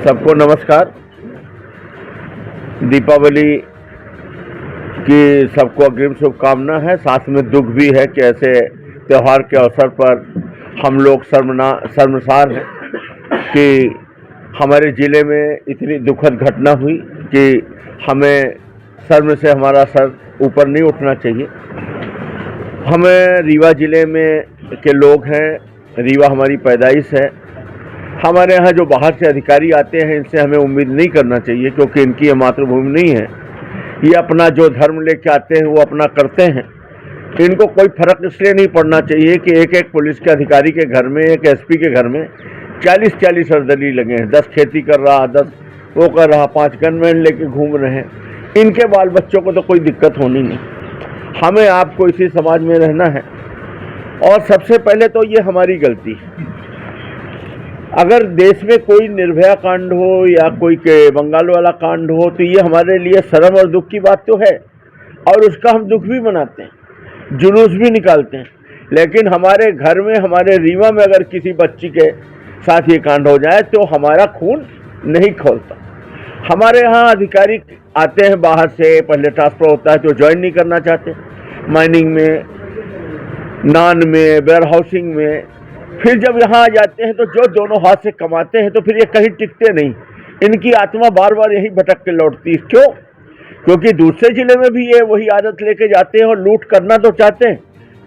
सबको नमस्कार। दीपावली की सबको अग्रिम शुभकामना है। साथ में दुख भी है कि ऐसे त्यौहार के अवसर पर हम लोग शर्मसार हैं कि हमारे ज़िले में इतनी दुखद घटना हुई कि हमें शर्म से हमारा सर ऊपर नहीं उठना चाहिए। हमें रीवा ज़िले में के लोग हैं, रीवा हमारी पैदाइश है। हमारे यहाँ जो बाहर से अधिकारी आते हैं इनसे हमें उम्मीद नहीं करना चाहिए, क्योंकि इनकी ये मातृभूमि नहीं है। ये अपना जो धर्म लेके आते हैं वो अपना करते हैं। इनको कोई फर्क इसलिए नहीं पड़ना चाहिए कि एक एक पुलिस के अधिकारी के घर में, एक एसपी के घर में 40-40 सर्जरी लगे हैं। 10 खेती कर रहा, 10 वो कर रहा, 5 गनमैन लेके घूम रहे हैं। इनके बाल बच्चों को तो कोई दिक्कत होनी नहीं। हमें आपको इसी समाज में रहना है। और सबसे पहले तो ये हमारी गलती है। अगर देश में कोई निर्भया कांड हो या कोई के बंगाल वाला कांड हो तो ये हमारे लिए शर्म और दुख की बात तो है, और उसका हम दुख भी मनाते हैं, जुलूस भी निकालते हैं। लेकिन हमारे घर में, हमारे रीवा में अगर किसी बच्ची के साथ ये कांड हो जाए तो हमारा खून नहीं खौलता। हमारे यहाँ अधिकारी आते हैं बाहर से, पहले ट्रांसफर होता है तो ज्वाइन नहीं करना चाहते, माइनिंग में, नान में, वेयर हाउसिंग में। फिर जब यहाँ आ जाते हैं तो जो दोनों हाथ से कमाते हैं तो फिर ये कहीं टिकते नहीं। इनकी आत्मा बार बार यही भटक के लौटती है। क्यों? क्योंकि दूसरे जिले में भी ये वही आदत लेके जाते हैं और लूट करना तो चाहते हैं,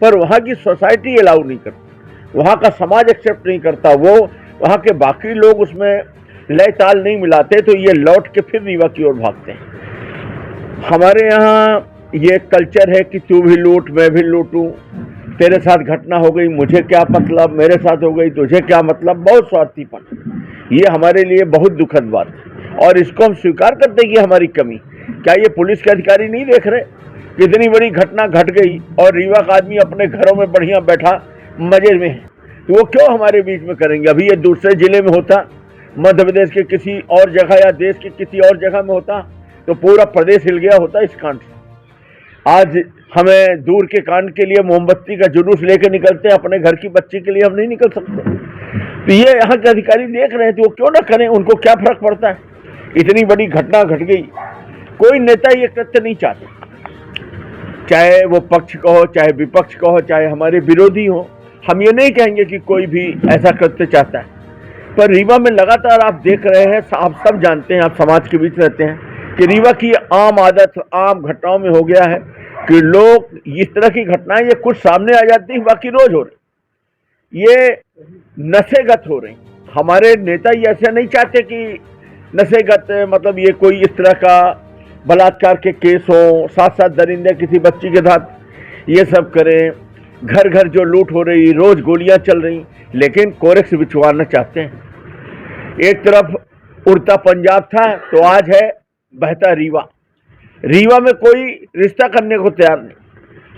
पर वहाँ की सोसाइटी अलाउ नहीं करती, वहाँ का समाज एक्सेप्ट नहीं करता, वो वहाँ के बाकी लोग उसमें लय ताल नहीं मिलाते, तो ये लौट के फिर रीवा की ओर भागते हैं। हमारे यहाँ ये कल्चर है कि तू भी लूट, मैं भी लूटूं, तेरे साथ घटना हो गई, मुझे क्या मतलब, मेरे साथ हो गई, तुझे क्या मतलब। बहुत स्वार्थीपन। ये हमारे लिए बहुत दुखद बात है और इसको हम स्वीकार करते हैं कि हमारी कमी। क्या ये पुलिस के अधिकारी नहीं देख रहे कितनी बड़ी घटना घट गई और रीवा का आदमी अपने घरों में बढ़िया बैठा मजे में है, तो वो क्यों हमारे बीच में करेंगे? अभी ये दूसरे जिले में होता, मध्य प्रदेश के किसी और जगह या देश के किसी और जगह में होता तो पूरा प्रदेश हिल गया होता इस कांड से। आज हमें दूर के कांड के लिए मोमबत्ती का जुलूस लेके निकलते हैं, अपने घर की बच्ची के लिए हम नहीं निकल सकते। तो ये यहाँ के अधिकारी देख रहे हैं तो वो क्यों ना करें, उनको क्या फर्क पड़ता है? इतनी बड़ी घटना घट गई, कोई नेता ये कृत्य नहीं चाहते, चाहे वो पक्ष का हो, चाहे विपक्ष का हो, चाहे हमारे विरोधी हो। हम ये नहीं कहेंगे कि कोई भी ऐसा कृत्य चाहता है, पर रीवा में लगातार आप देख रहे हैं, आप सब जानते हैं, आप समाज के बीच रहते हैं कि रीवा की आम आदत, आम घटनाओं में हो गया है कि लोग इस तरह की घटनाएं ये कुछ सामने आ जाती है, बाकी रोज हो रही, ये नशेगत हो रही। हमारे नेता ये ऐसे नहीं चाहते कि नशेगत मतलब ये कोई इस तरह का बलात्कार के केस हो, साथ साथ दरिंदे किसी बच्ची के साथ ये सब करें, घर घर जो लूट हो रही, रोज गोलियां चल रही, लेकिन कोरेक्स बिछवाना चाहते हैं। एक तरफ उड़ता पंजाब था तो आज है बहता रीवा। रीवा में कोई रिश्ता करने को तैयार नहीं।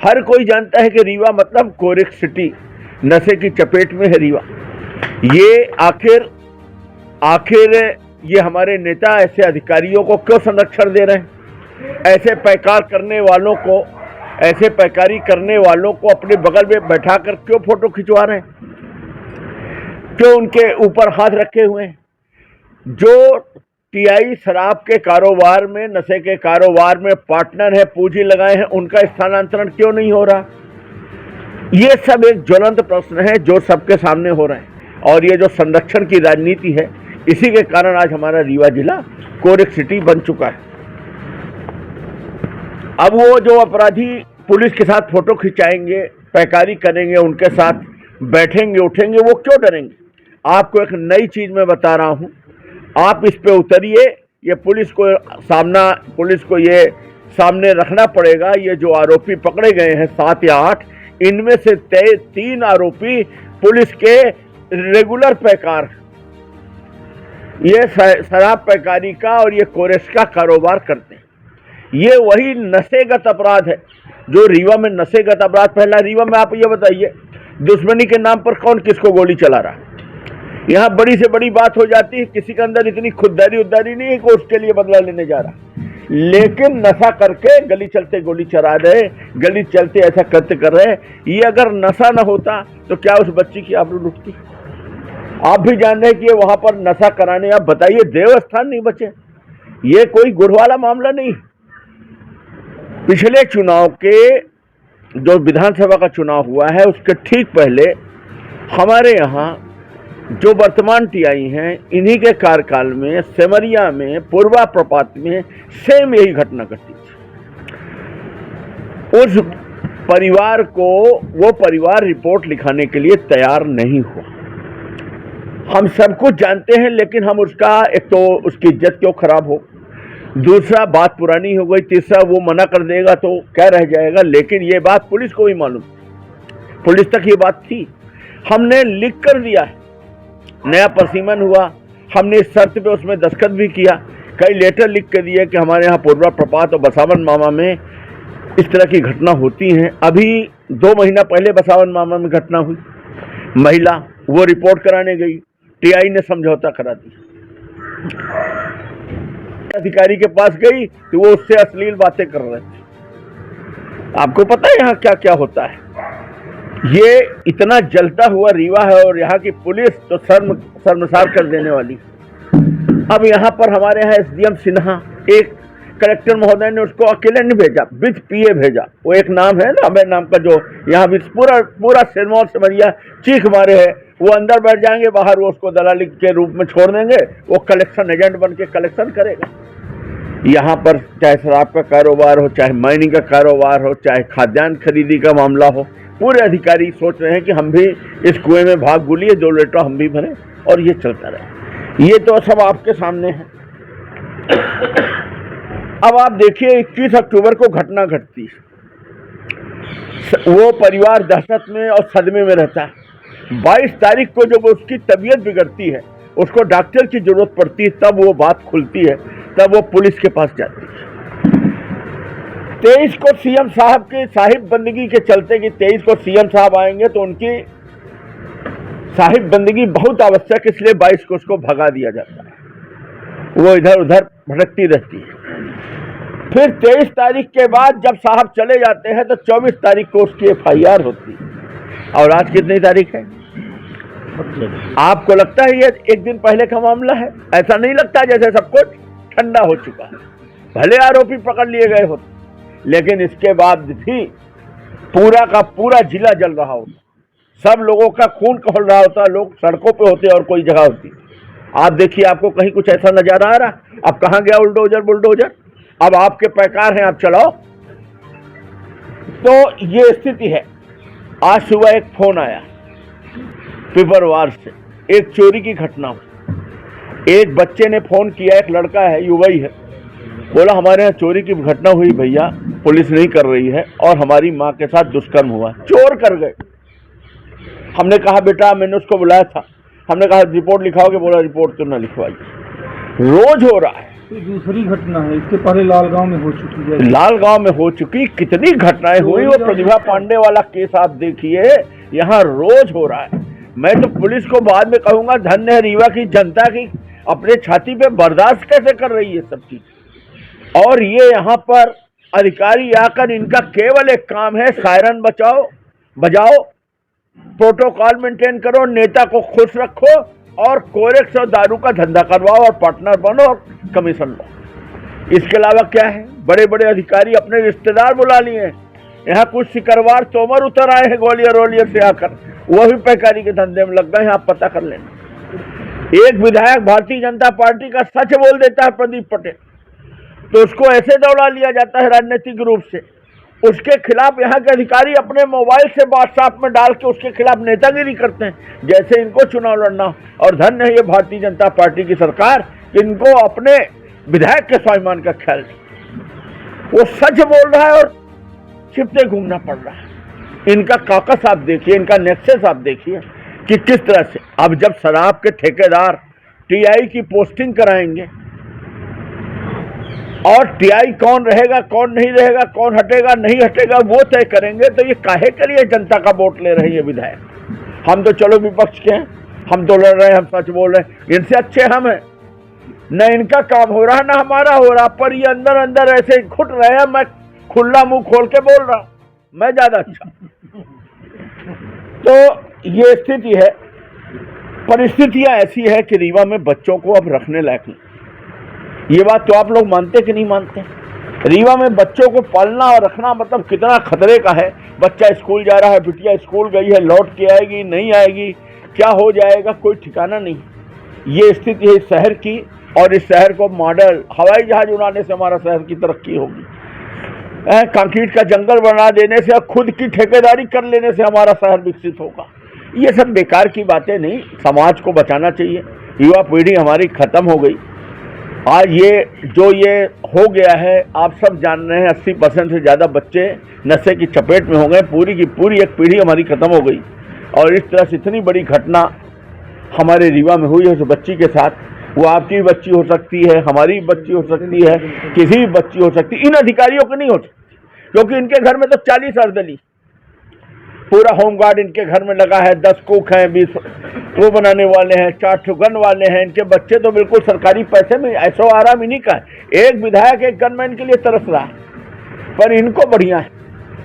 हर कोई जानता है कि रीवा मतलब कोरेक्स सिटी, नशे की चपेट में है रीवा। ये आखिर ये हमारे नेता ऐसे अधिकारियों को क्यों संरक्षण दे रहे हैं? ऐसे पैकार करने वालों को, ऐसे पैकारी करने वालों को अपने बगल में बैठाकर क्यों फोटो खिंचवा रहे हैं? क्यों उनके ऊपर हाथ रखे हुए हैं? जो टीआई शराब के कारोबार में, नशे के कारोबार में पार्टनर है, पूंजी लगाए हैं, उनका स्थानांतरण क्यों नहीं हो रहा? ये सब एक ज्वलंत प्रश्न है जो सबके सामने हो रहा है। और ये जो संरक्षण की राजनीति है, इसी के कारण आज हमारा रीवा जिला कोरेक्स सिटी बन चुका है। अब वो जो अपराधी पुलिस के साथ फोटो खिंचाएंगे, पैकारी करेंगे, उनके साथ बैठेंगे उठेंगे, वो क्यों डरेंगे? आपको एक नई चीज मैं बता रहा हूं, आप इस पे उतरिए। ये पुलिस को ये सामने रखना पड़ेगा। ये जो आरोपी पकड़े गए हैं 7 या 8, इनमें से 3 आरोपी पुलिस के रेगुलर पैकार, ये शराब पैकारी का और ये कोरेक्स का कारोबार करते हैं। ये वही नशेगत अपराध है जो रीवा में नशेगत अपराध पहला। रीवा में आप ये बताइए, दुश्मनी के नाम पर कौन किसको गोली चला रहा है? यहाँ बड़ी से बड़ी बात हो जाती है, किसी के अंदर इतनी खुददारी नहीं है कि उसके लिए बदला लेने जा रहा, लेकिन नशा करके गली चलते गोली चला रहे, गली चलते ऐसा कृत्य कर रहे हैं। ये अगर नशा न होता तो क्या उस बच्ची की आबरू लुटती? आप भी जान रहे हैं कि वहां पर नशा कराने, आप बताइए देवस्थान नहीं बचे। ये कोई गुड़ वाला मामला नहीं। पिछले चुनाव के जो विधानसभा का चुनाव हुआ है उसके ठीक पहले हमारे यहाँ जो वर्तमान टीआई हैं, इन्हीं के कार्यकाल में सेमरिया में पूर्वा प्रपात में सेम यही घटना घटी थी। उस परिवार को वो परिवार रिपोर्ट लिखाने के लिए तैयार नहीं हुआ। हम सब कुछ जानते हैं, लेकिन हम उसका, एक तो उसकी इज्जत क्यों खराब हो, दूसरा बात पुरानी हो गई, तीसरा वो मना कर देगा तो क्या रह जाएगा। लेकिन ये बात पुलिस को भी मालूम, पुलिस तक ये बात थी। हमने लिख कर दिया है, नया परसीमन हुआ, हमने इस शर्त पे उसमें दस्तखत भी किया, कई लेटर लिख के दिए कि हमारे यहाँ पूर्वा प्रपात और बसावन मामा में इस तरह की घटना होती हैं। अभी 2 महीना पहले बसावन मामा में घटना हुई, महिला वो रिपोर्ट कराने गई, टीआई ने समझौता करा दिया। अधिकारी के पास गई तो वो उससे अश्लील बातें कर रहे थे। आपको पता है यहाँ क्या क्या होता है। ये इतना जलता हुआ रीवा है और यहाँ की पुलिस तो शर्मसार कर देने वाली। अब यहाँ पर हमारे यहाँ एसडीएम सिन्हा, एक कलेक्टर महोदय ने उसको अकेले नहीं भेजा, विथ पीए भेजा। वो एक नाम है ना, अभय नाम का, जो यहाँ भी पूरा सिरमौर सिमरिया चीख मारे है। वो अंदर बैठ जाएंगे, बाहर वो उसको दलाली के रूप में छोड़ देंगे, वो कलेक्शन एजेंट बन के कलेक्शन करेगा। यहाँ पर चाहे शराब का कारोबार हो, चाहे माइनिंग का कारोबार हो, चाहे खाद्यान्न खरीदी का मामला हो, पूरे अधिकारी सोच रहे हैं कि हम भी इस कुएं में भाग गुलिए, 2 लीटर हम भी भरें और ये चलता रहे। ये तो सब आपके सामने है। अब आप देखिए 21 अक्टूबर को घटना घटती, वो परिवार दहशत में और सदमे में रहता है। 22 तारीख को जब उसकी तबीयत बिगड़ती है, उसको डॉक्टर की जरूरत पड़ती है, तब वो बात खुलती है, तब वो पुलिस के पास जाती है। 23 को सीएम साहब की साहिब बंदगी के चलते कि 23 को सीएम साहब आएंगे तो उनकी साहिब बंदगी बहुत आवश्यक, इसलिए 22 को उसको भगा दिया जाता है। वो इधर उधर भटकती रहती है। फिर 23 तारीख के बाद जब साहब चले जाते हैं तो 24 तारीख को उसकी एफआईआर होती है। और आज कितनी तारीख है? आपको लगता है ये एक दिन पहले का मामला है? ऐसा नहीं लगता, जैसे सब कुछ ठंडा हो चुका है। भले आरोपी पकड़ लिए गए होते, लेकिन इसके बाद भी पूरा का पूरा जिला जल रहा होता, सब लोगों का खून खौल रहा होता, लोग सड़कों पे होते और कोई जगह होती। आप देखिए, आपको कहीं कुछ ऐसा नजारा आ रहा? अब कहाँ गया उल्डोजर बुलडोजर? अब आपके पैकार हैं, आप चलाओ। तो ये स्थिति है। आज सुबह एक फोन आया पिपरवार से, एक चोरी की घटना हुई। एक बच्चे ने फोन किया, एक लड़का है, युवा ही है, बोला हमारे यहाँ चोरी की घटना हुई भैया, पुलिस नहीं कर रही है और हमारी माँ के साथ दुष्कर्म हुआ, चोर कर गए। हमने कहा बेटा, मैंने उसको बुलाया था, हमने कहा रिपोर्ट लिखाओगे? बोला रिपोर्ट तो ना लिखवाई। रोज हो रहा है। तो दूसरी घटना है, इसके पहले लालगांव में हो चुकी है। लालगांव में हो चुकी, कितनी घटनाएं हुई। वो प्रतिभा पांडे वाला केस आप देखिए, यहाँ रोज हो रहा है। मैं तो पुलिस को बाद में कहूंगा, धन्य है रीवा की जनता की, अपने छाती पे बर्दाश्त कैसे कर रही है सब चीज। और ये यहाँ पर अधिकारी आकर, इनका केवल एक काम है, सायरन बजाओ, प्रोटोकॉल मेंटेन करो, नेता को खुश रखो और कोरेक्स और दारू का धंधा करवाओ और पार्टनर बनो और कमीशन लो। इसके अलावा क्या है? बड़े बड़े अधिकारी अपने रिश्तेदार बुला लिए हैं। यहाँ कुछ सिकरवार तोमर उतर आए हैं ग्वालियर से आकर, वो भी पैकारी के धंधे में लग गए हैं, आप पता कर लेना। एक विधायक भारतीय जनता पार्टी का सच बोल देता है, प्रदीप पटेल, तो उसको ऐसे दौड़ा लिया जाता है राजनीतिक रूप से। उसके खिलाफ यहाँ के अधिकारी अपने मोबाइल से व्हाट्सएप में डाल के उसके खिलाफ नेतागिरी करते हैं, जैसे इनको चुनाव लड़ना। और धन्य है ये भारतीय जनता पार्टी की सरकार, इनको अपने विधायक के स्वाभिमान का ख्याल नहीं। वो सच बोल रहा है और छिपते घूमना पड़ रहा है। इनका काकस आप देखिए, इनका नेक्सस आप देखिए कि किस तरह से। अब जब शराब के ठेकेदार टीआई की पोस्टिंग कराएंगे और टीआई कौन रहेगा, कौन नहीं रहेगा, कौन हटेगा नहीं हटेगा, वो तय करेंगे, तो ये काहे के लिए जनता का वोट ले रहे हैं विधायक? हम तो चलो विपक्ष के हैं, हम तो लड़ रहे हैं, हम सच बोल रहे हैं, इनसे अच्छे हम हैं। न इनका काम हो रहा ना हमारा हो रहा, पर ये अंदर अंदर ऐसे घुट रहे हैं। मैं खुला मुंह खोल के बोल रहा हूं, मैं ज्यादा अच्छा। तो ये स्थिति है। परिस्थितियां ऐसी है कि रीवा में बच्चों को अब रखने लायक नहीं। ये बात तो आप लोग मानते कि नहीं मानते? रीवा में बच्चों को पालना और रखना मतलब कितना खतरे का है। बच्चा स्कूल जा रहा है, बिटिया स्कूल गई है, लौट के आएगी नहीं आएगी, क्या हो जाएगा कोई ठिकाना नहीं। ये स्थिति है इस शहर की, और इस शहर को मॉडल हवाई जहाज उड़ाने से हमारा शहर की तरक्की होगी, कंक्रीट का जंगल बना देने से और खुद की ठेकेदारी कर लेने से हमारा शहर विकसित होगा। ये सब बेकार की बातें नहीं, समाज को बचाना चाहिए। युवा पीढ़ी हमारी खत्म हो गई। आज ये हो गया है, आप सब जान रहे हैं, 80% से ज़्यादा बच्चे नशे की चपेट में हो गए। पूरी की पूरी एक पीढ़ी हमारी खत्म हो गई। और इस तरह से इतनी बड़ी घटना हमारे रीवा में हुई है उस बच्ची के साथ। वो आपकी भी बच्ची हो सकती है, हमारी भी बच्ची हो सकती है, किसी भी बच्ची हो सकती है। इन अधिकारियों की नहीं हो सकती, क्योंकि इनके घर में तो 40 अर्दली, पूरा होमगार्ड इनके घर में लगा है, 10 कुक हैं, 20 वो बनाने वाले हैं, 4 गन वाले हैं। इनके बच्चे तो बिल्कुल सरकारी पैसे में ऐशो आराम इन्हीं का है। एक विधायक एक गनमैन के लिए तरस रहा है, पर इनको बढ़िया है,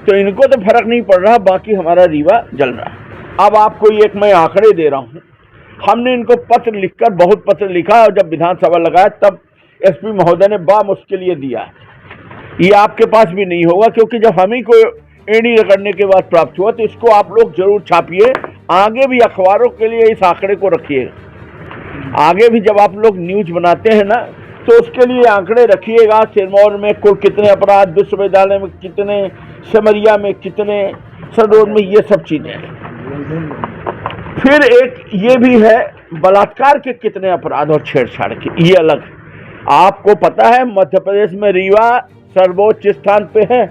तो इनको तो फर्क नहीं पड़ रहा, बाकी हमारा रीवा जल रहा है। अब आपको एक मैं आंकड़े दे रहा हूँ। हमने इनको पत्र लिखकर, बहुत पत्र लिखा, और जब विधानसभा लगाया तब एसपी महोदय ने बामुश्किल ये दिया है। ये आपके पास भी नहीं होगा, क्योंकि जब हम ही को एडी रगड़ने के बाद प्राप्त हुआ, तो इसको आप लोग जरूर छापिए, आगे भी अखबारों के लिए इस आंकड़े को रखिएगा। आगे भी जब आप लोग न्यूज बनाते हैं ना, तो उसके लिए आंकड़े रखिएगा। सिरमौर में कुल कितने अपराध, विश्वविद्यालय में कितने, सिमरिया में कितने, सदोर में, ये सब चीजें। फिर एक ये भी है, बलात्कार के कितने अपराध और छेड़छाड़ के, ये अलग है। आपको पता है मध्य प्रदेश में रीवा सर्वोच्च स्थान पे है।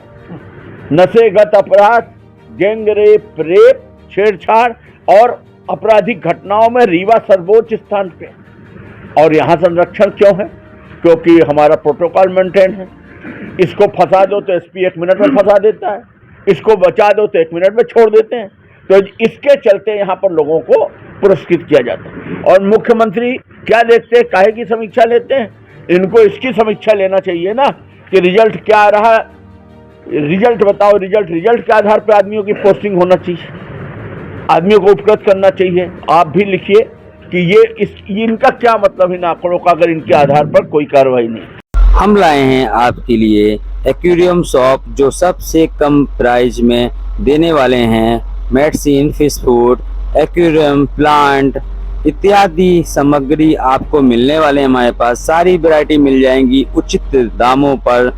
नशेगत अपराध, गैंग रेप, छेड़छाड़ और आपराधिक घटनाओं में रीवा सर्वोच्च स्थान पे। और यहाँ संरक्षण क्यों है? क्योंकि हमारा प्रोटोकॉल मेंटेन है। इसको फंसा दो तो एसपी 1 मिनट में फंसा देता है, इसको बचा दो तो 1 मिनट में छोड़ देते हैं। तो इसके चलते यहाँ पर लोगों को पुरस्कृत किया जाता है। और मुख्यमंत्री क्या देखते हैं, काहे की समीक्षा लेते हैं? इनको इसकी समीक्षा लेना चाहिए ना कि रिजल्ट क्या रहा, रिजल्ट बताओ। रिजल्ट के आधार पर आदमियों की पोस्टिंग होना चाहिए, आदमियों को उपकृत करना चाहिए। आप भी लिखिए कि इनका क्या मतलब इन आंकड़ों का, अगर इनके आधार पर कोई कार्रवाई नहीं। हम लाए हैं आपके लिए एक्वेरियम शॉप, जो सबसे कम प्राइस में देने वाले हैं medicine, fish food, aquarium, plant इत्यादि सामग्री आपको मिलने वाले हैं। हमारे पास सारी वैरायटी मिल जाएंगी उचित दामों पर।